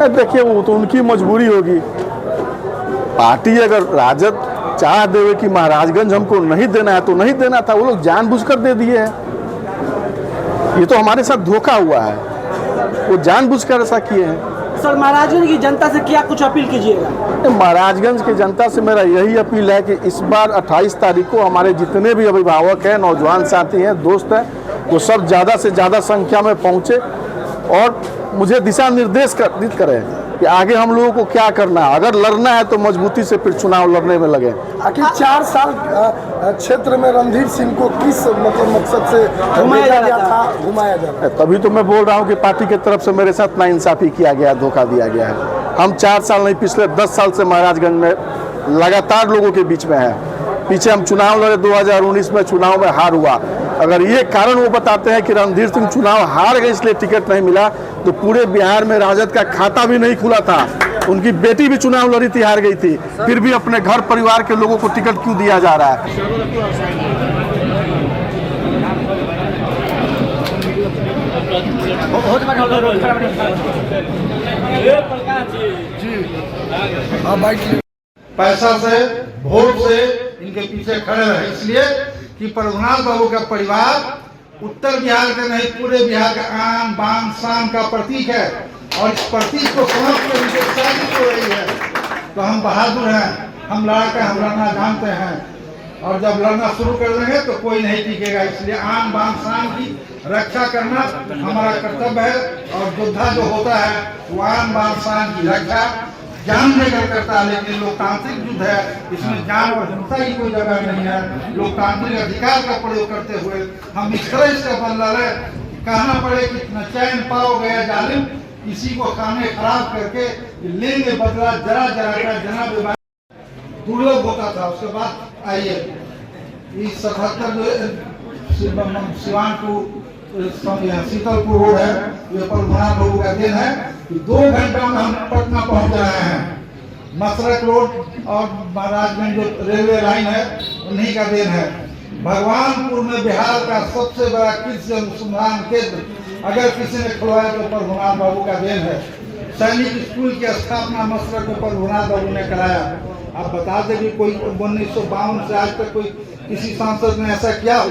देखिए वो तो उनकी मजबूरी होगी। पार्टी अगर राजद चाह देवे कि महाराजगंज हमको नहीं देना है तो नहीं देना था, वो लोग जानबूझकर दे दिए हैं। ये तो हमारे साथ धोखा हुआ है, वो जानबूझकर ऐसा किए हैं। सर महाराजगंज की जनता से क्या कुछ अपील कीजिएगा? महाराजगंज की जनता से मेरा यही अपील है कि इस बार 28 तारीख को हमारे जितने भी अभिभावक हैं, नौजवान साथी हैं, दोस्त हैं, वो सब ज़्यादा से ज़्यादा संख्या में पहुँचे और मुझे दिशा निर्देश करें कि आगे हम लोगों को क्या करना है। अगर लड़ना है तो मजबूती से फिर चुनाव लड़ने में लगे। आखिर 4 साल क्षेत्र में रणधीर सिंह को किस मकसद से घुमाया जा रहा था? तभी तो मैं बोल रहा हूँ कि पार्टी की तरफ से मेरे साथ नाइंसाफी किया गया, धोखा दिया गया है। हम 4 साल नहीं, पिछले 10 साल से महाराजगंज में लगातार लोगों के बीच में है। पीछे हम चुनाव लड़े, 2019 में चुनाव में हार हुआ। अगर ये कारण वो बताते हैं कि रणधीर सिंह चुनाव हार गए इसलिए टिकट नहीं मिला, तो पूरे बिहार में राजद का खाता भी नहीं खुला था। उनकी बेटी भी चुनाव लड़ी थी, हार गई थी, फिर भी अपने घर परिवार के लोगों को टिकट क्यों दिया जा रहा है? पैसा से, वोट से इनके पीछे खड़े रहे, इसलिए कि प्रभुनाथ बाबू का परिवार उत्तर बिहार का नहीं पूरे बिहार का आन बान शान का प्रतीक है और इस प्रतीक को समझ कर उनकी शादी हो रही है। तो हम बहादुर हैं, हम लड़कर हम लड़ना जानते हैं और जब लड़ना शुरू कर देंगे तो कोई नहीं टिकेगा। इसलिए आन बान शान की रक्षा करना हमारा कर्तव्य है और योद्धा जो होता है वो आन बान शान की रक्षा जान लेकर करता है। लेकिन लोकतांत्रिक युद्ध है, इसमें जान और हिंसा की कोई जगह नहीं है। लोकतांत्रिक अधिकार का प्रयोग करते हुए हम इस तरह से बदला रहे, कहना पड़े कि न चैन पाओ गया जालिम, किसी को खाने खराब करके लेंगे बदला जरा जरा का जना बीमारी दुर्लभ होता था। उसके बाद आइए इस 77 सिवान टू शीतलपुर रोड है, ये प्रभुनाथ बाबू का दिन है कि 2 घंटा में हम पटना पहुंच रहे हैं। मसरक रोड और महाराजगंज जो रेलवे लाइन है उन्हीं का दिन है। भगवानपुर में बिहार का सबसे बड़ा कृषि अनुसंधान केंद्र अगर किसी ने खुलवाया तो प्रभुनाथ बाबू का दिन है। सैनिक स्कूल की स्थापना मसरक में प्रभुनाथ बाबू ने कराया। आप बता दें कि कोई 1952 से आज तक कोई किसी सांसद ने ऐसा किया हो?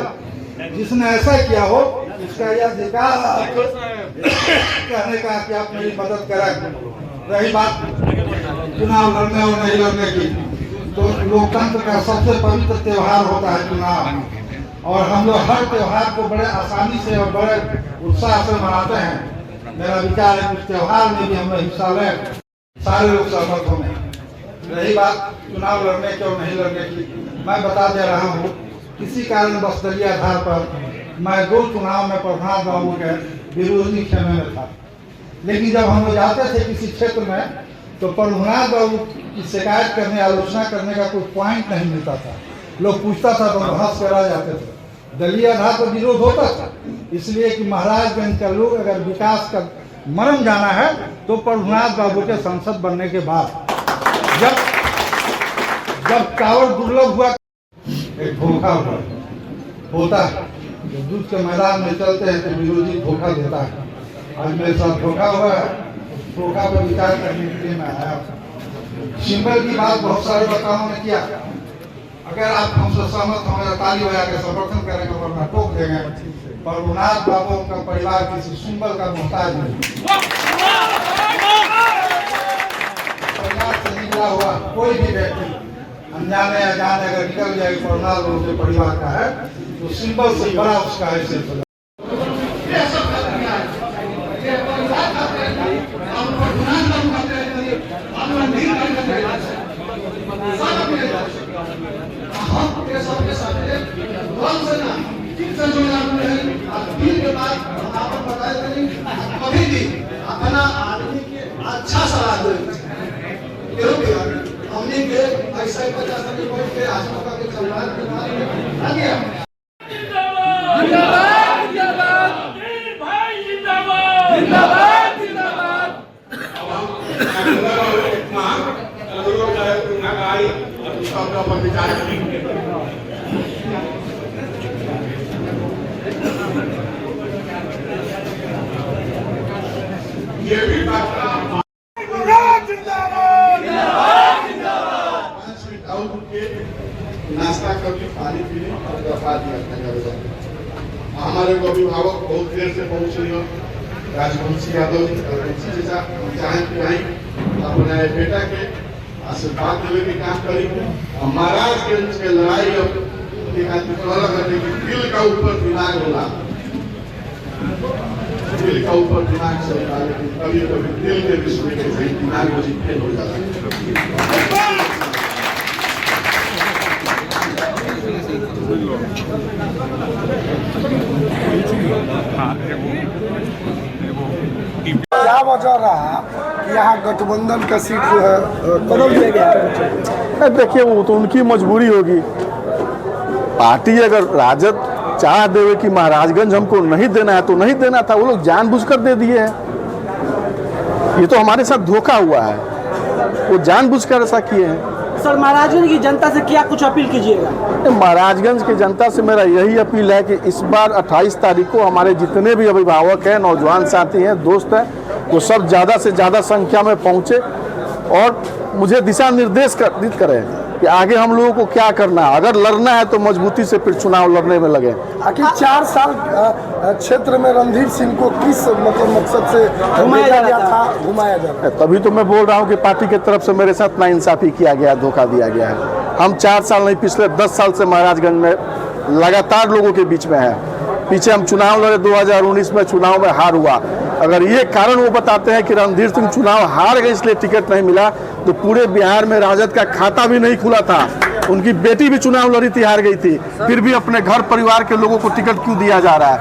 जिसने ऐसा किया हो इसका यह अधिकार कहने का कि आप मेरी मदद करें। रही बात चुनाव लड़ने और नहीं लड़ने की, तो लोकतंत्र का सबसे पवित्र त्योहार होता है चुनाव और हम लोग हर त्योहार को बड़े आसानी से और बड़े उत्साह से मनाते हैं। मेरा विचार है उस त्योहार में भी हमें हिस्सा लें, सारे लोग सहमत होंगे। रही बात चुनाव लड़ने की और नहीं लड़ने की, मैं बता दे रहा हूँ किसी कारण बस दलीय आधार पर मैं 2 चुनाव में प्रभुनाथ बाबू के विरोधी खेमे में था। लेकिन जब हम लोग जाते थे किसी क्षेत्र में तो प्रभुनाथ बाबू की शिकायत करने, आलोचना करने का कोई पॉइंट नहीं मिलता था। लोग पूछता था तो हंस कर आ जाते थे। दलीय आधार पर विरोध होता था, इसलिए कि महाराजगंज का लोग अगर विकास का मरम जाना है तो प्रभुनाथ बाबू के सांसद बनने के बाद जब टावर दुर्लभ हुआ, एक धोखा होता है। जब दूध के मैदान में चलते हैं तो विरोधी धोखा देता है। आज मेरे साथ धोखा हुआ है, धोखा पर विचार करने के लिए मैं आया। सिंबल की बात बहुत सारे वक्ताओं ने किया। अगर आप हमसे सहमत हो मेरा ताली बजा के समर्थन करेंगे वरना टोक देंगे। प्रभुनाथ बाबू का परिवार किसी सिंबल का मोहताज नहीं। परिवार से निकला हुआ कोई भी व्यक्ति अनजाने या जाने अगर निकल जाए प्रभुनाथ बाबू के परिवार का है तो सिंबल से बड़ा उसका हैसियत होगा। अपना आदमी के अच्छा सलाह दे हमने के ऐसा 50 के आसपास के चल रहा है आ गया। जिंदाबाद जिंदाबाद भाई जिंदाबाद जिंदाबाद जिंदाबाद। अब हम पर विचार करेंगे। ये भी बात हमारे को अभिभावक बहुत देर से पहुंच रही हो, राजवंशी यादव जी चाचा चाहे कि नहीं अपने बेटा के आशीर्वाद देवे के काम करी। और महाराजगंज के लड़ाई एक आदमी कहला करते कि दिल का ऊपर दिमाग होला, दिल का ऊपर दिमाग से होला, लेकिन कभी कभी दिल के विषय में सही दिमाग में फेल हो जाता है। क्या वजह रहा कि यहाँ गठबंधन का सीट जो है बदल दिया गया? देखिए वो तो उनकी मजबूरी होगी। पार्टी अगर राजद चाह देवे कि महाराजगंज हमको नहीं देना है तो नहीं देना था, वो लोग जानबूझकर दे दिए हैं। ये तो हमारे साथ धोखा हुआ है, वो जानबूझकर ऐसा किए हैं। सर महाराजगंज की जनता से क्या कुछ अपील कीजिएगा? महाराजगंज की जनता से मेरा यही अपील है कि इस बार 28 तारीख को हमारे जितने भी अभिभावक हैं, नौजवान साथी हैं, दोस्त हैं, वो सब ज़्यादा से ज़्यादा संख्या में पहुँचे और मुझे दिशा निर्देश करें कि आगे हम लोगों को क्या करना है। अगर लड़ना है तो मजबूती से फिर चुनाव लड़ने में लगे। आखिर 4 साल क्षेत्र में रणधीर सिंह को किस मकसद से घुमाया गया था, घुमाया जा रहा है? तभी तो मैं बोल रहा हूँ कि पार्टी की तरफ से मेरे साथ नाइंसाफी किया गया, धोखा दिया गया है। हम 4 साल नहीं पिछले 10 साल से महाराजगंज में लगातार लोगों के बीच में है। पीछे हम चुनाव लड़े, 2019 में चुनाव में हार हुआ। अगर ये कारण वो बताते हैं कि रणधीर सिंह चुनाव हार गए इसलिए टिकट नहीं मिला, तो पूरे बिहार में राजद का खाता भी नहीं खुला था। उनकी बेटी भी चुनाव लड़ी थी, हार गई थी, फिर भी अपने घर परिवार के लोगों को टिकट क्यों दिया जा रहा है?